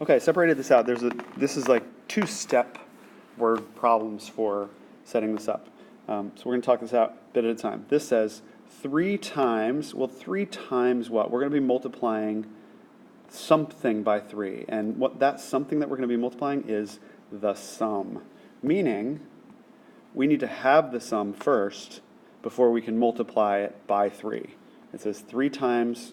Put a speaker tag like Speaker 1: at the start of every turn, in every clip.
Speaker 1: Okay, I separated this out. This is like two-step word problems for setting this up. So we're going to talk this out a bit at a time. This says 3 times, well, 3 times what? We're going to be multiplying something by 3. And what that something that we're going to be multiplying is the sum. Meaning, we need to have the sum first before we can multiply it by 3. It says 3 times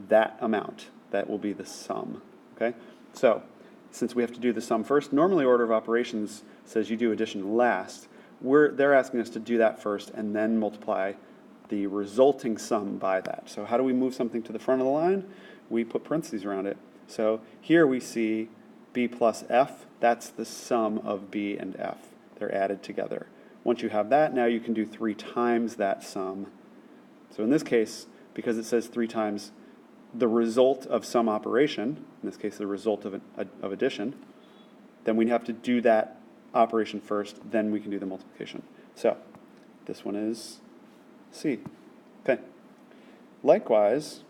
Speaker 1: that amount. That will be the sum. Okay? So, since we have to do the sum first, normally order of operations says you do addition last. They're asking us to do that first and then multiply the resulting sum by that. So how do we move something to the front of the line? We put parentheses around it. So here we see b plus f. That's the sum of b and f. They're added together. Once you have that, now you can do 3 times that sum. So in this case, because it says 3 times the result of some operation, in this case the result of addition, then we have to do that operation first, then we can do the multiplication. So this one is C. Okay. Likewise,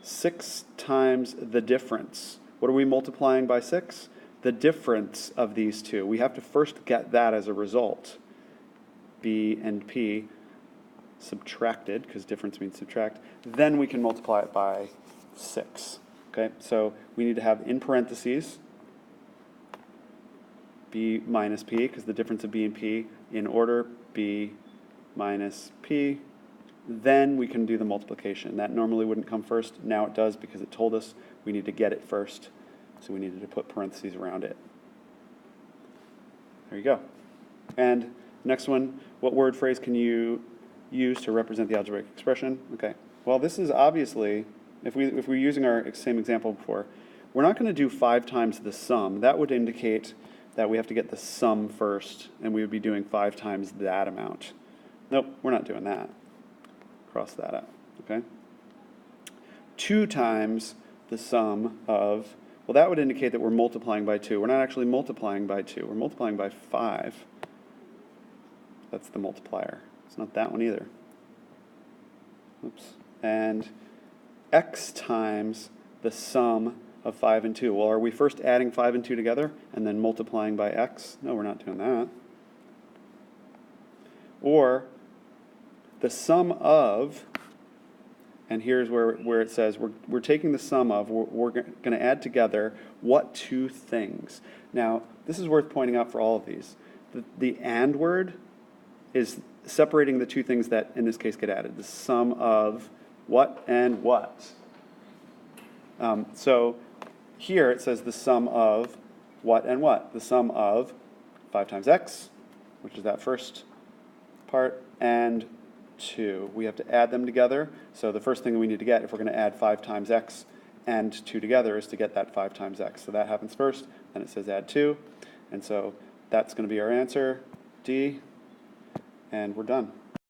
Speaker 1: 6 times the difference. What are we multiplying by 6? The difference of these two. We have to first get that as a result. B and P subtracted, because difference means subtract, then we can multiply it by 6. Okay, so we need to have in parentheses b minus p, because the difference of b and p in order, b minus p. Then we can do the multiplication. That normally wouldn't come first. Now it does because it told us we need to get it first. So we needed to put parentheses around it. There you go. And next one, what word phrase can you use to represent the algebraic expression? Okay. Well, this is obviously, if we're using our same example before, we're not going to do 5 times the sum. That would indicate that we have to get the sum first, and we would be doing 5 times that amount. Nope, we're not doing that. Cross that out, okay? 2 times the sum of, well, that would indicate that we're multiplying by 2. We're not actually multiplying by 2. We're multiplying by 5. That's the multiplier. It's not that one either. Oops. And x times the sum of 5 and 2. Well, are we first adding 5 and 2 together and then multiplying by x? No, we're not doing that. Or the sum of, and here's where it says we're taking the sum of, we're going to add together what 2 things. Now, this is worth pointing out for all of these. The and word is separating the 2 things that, in this case, get added. The sum of what and what. So here it says the sum of what and what. The sum of 5 times x, which is that first part, and 2. We have to add them together. So the first thing we need to get, if we're going to add 5 times x and 2 together, is to get that 5 times x. So that happens first, then it says add 2. And so that's going to be our answer, D, and we're done.